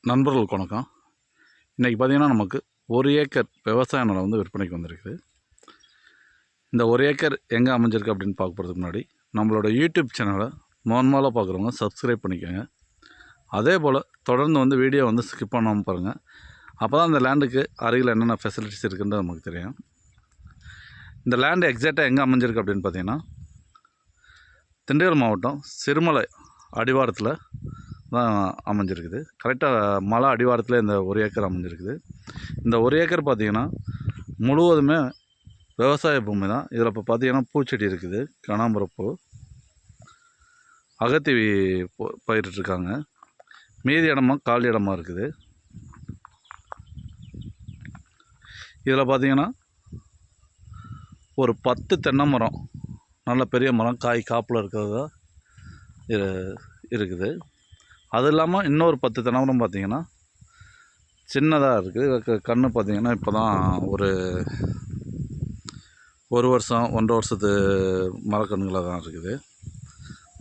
நண்பர்களுக்கு வணக்கம். இன்றைக்கி பார்த்திங்கன்னா நமக்கு 1 ஏக்கர் விவசாய நிலம் வந்து விற்பனைக்கு வந்திருக்குது. இந்த 1 ஏக்கர் எங்கே அமைஞ்சிருக்கு அப்படின்னு பார்க்க போகிறதுக்கு முன்னாடி நம்மளோட யூடியூப் சேனலை முதல்ல பார்க்குறவங்க சப்ஸ்கிரைப் பண்ணிக்கோங்க. அதே போல் தொடர்ந்து வந்து வீடியோ வந்து ஸ்கிப் பண்ணாமல் பாருங்கள். அப்போ தான் இந்த லேண்டுக்கு அருகில் என்னென்ன ஃபெசிலிட்டிஸ் இருக்குன்றது நமக்கு தெரியும். இந்த லேண்டு எக்ஸாக்டாக எங்கே அமைஞ்சிருக்கு அப்படின்னு பார்த்திங்கன்னா திண்டுக்கல் மாவட்டம் சிறுமலை அடிவாரத்தில் தான் அமைஞ்சிருக்குது. கரெக்டாக மலை அடிவாரத்தில் இந்த 1 ஏக்கர் அமைஞ்சிருக்குது. இந்த 1 ஏக்கர் பார்த்திங்கன்னா முழுவதுமே விவசாய பூமி தான். இதில் இப்போ பார்த்திங்கன்னா பூச்செடி இருக்குது, கனகாம்பரப்பூ, அகத்தி பயிரிட்டுருக்காங்க. மீதி இடமா காலி இடமா இருக்குது. இதில் பார்த்திங்கன்னா ஒரு 10 தென்னை மரம், நல்ல பெரிய மரம், காய் காப்பில் இருக்கிறதா இருக்குது. அது இல்லாமல் இன்னொரு 10 தென்னை மரம் பார்த்திங்கன்னா சின்னதாக இருக்குது. கன்று பார்த்திங்கன்னா இப்போ தான் ஒரு வருஷம் 1.5 வருஷத்து மரக்கன்றுகளாக தான் இருக்குது.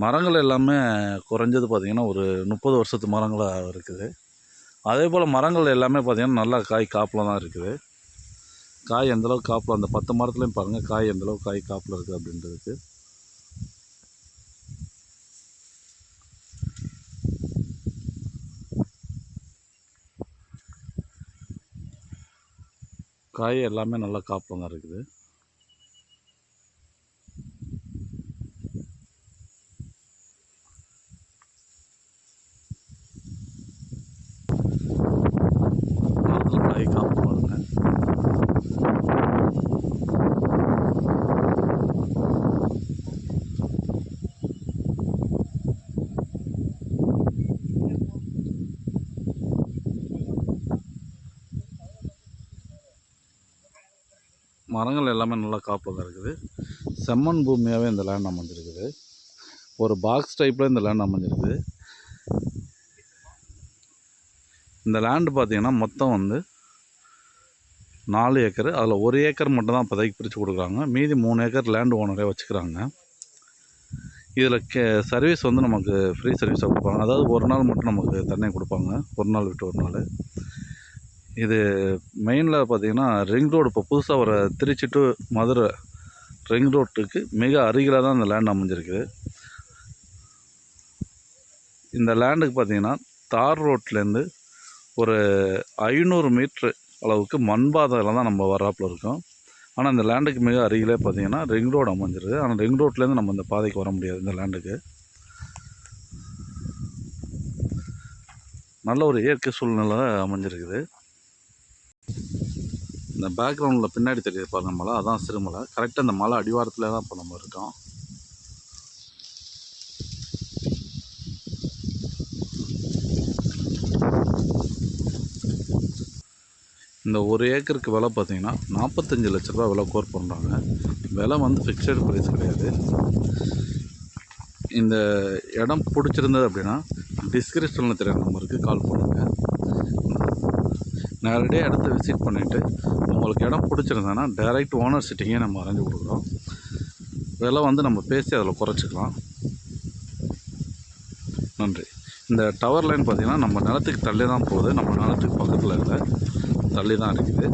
மரங்கள் எல்லாமே குறைஞ்சது பார்த்திங்கன்னா ஒரு 30 வருஷத்து மரங்களாக இருக்குது. அதே போல் மரங்கள் எல்லாமே பார்த்திங்கன்னா நல்லா காய் காப்பில் தான் இருக்குது. காய் எந்தளவுக்கு காப்பில், அந்த 10 மரத்துலேயும் பாருங்கள் காய் எந்தளவுக்கு காய் காப்பில் இருக்குது அப்படின்றதுக்கு. காய் எல்லாமே நல்லா காப்பில் தான் இருக்குது. காய் காப்பு பாருங்க. மரங்கள் எல்லாமே நல்லா காப்பில் தான் இருக்குது. செம்மண் பூமியாகவே இந்த லேண்ட் அமைஞ்சிருக்குது. ஒரு பாக்ஸ் டைப்பில் இந்த லேண்ட் அமைஞ்சிருக்குது. இந்த லேண்டு பார்த்திங்கன்னா மொத்தம் வந்து 4 ஏக்கர். அதில் 1 ஏக்கர் மட்டும் தான் இப்போதைக்கு பிரித்து கொடுக்குறாங்க. மீதி 3 ஏக்கர் லேண்டு ஓனரே வச்சுக்கிறாங்க. இதில் சர்வீஸ் வந்து நமக்கு ஃப்ரீ சர்வீஸாக கொடுப்பாங்க. அதாவது ஒரு நாள் மட்டும் நமக்கு தண்ணி கொடுப்பாங்க, ஒரு நாள் விட்டு ஒரு நாள். இது மெயினில் பார்த்திங்கன்னா ரிங் ரோடு, இப்போ புதுசாக வர திருச்சி டு மதுரை ரிங் ரோட்டுக்கு மிக அருகில் தான் இந்த லேண்ட் அமைஞ்சிருக்கு. இந்த லேண்டுக்கு பார்த்திங்கன்னா தார் ரோட்லேருந்து ஒரு 500 மீட்ரு அளவுக்கு மண்பாதையில் தான் நம்ம வராப்பில் இருக்கோம். ஆனால் இந்த லேண்டுக்கு மிக அருகிலே பார்த்திங்கன்னா ரிங் ரோடு அமைஞ்சிருக்கு. ஆனால் ரிங் ரோட்லேருந்து நம்ம இந்த பாதைக்கு வர முடியாது. இந்த லேண்டுக்கு நல்ல ஒரு இயற்கை சூழ்நிலை அமைஞ்சிருக்குது. இந்த பேக்ரவுண்டில் பின்னாடி தெரியுது பாருங்க மலை, அதான் சிறுமலை. கரெக்டாக இந்த மலை அடிவாரத்தில் தான் இப்போ நம்ம இருக்கோம். இந்த 1 ஏக்கருக்கு விலை பார்த்திங்கன்னா 45 லட்ச ரூபா விலை கோர் பண்ணுறாங்க. விலை வந்து ஃபிக்ஸட் ப்ரைஸ் கிடையாது. இந்த இடம் பிடிச்சிருந்தது அப்படின்னா டிஸ்கிரிப்ஷனில் தெரியாத நம்பருக்கு கால் பண்ணுங்கள். நேரடியாக இடத்த விசிட் பண்ணிவிட்டு உங்களுக்கு இடம் பிடிச்சிருந்தேன்னா டைரெக்ட் ஓனர் சிட்டிங்கே நம்ம அரேஞ்ச் கொடுக்குறோம். விலை வந்து நம்ம பேசி அதில் குறைச்சிக்கலாம். நன்றி. இந்த டவர் லைன் பார்த்திங்கன்னா நம்ம நிலத்துக்கு தள்ளி தான் போகுது. நம்ம நிலத்துக்கு பக்கத்தில் இல்லை, தள்ளி தான் இருக்குது.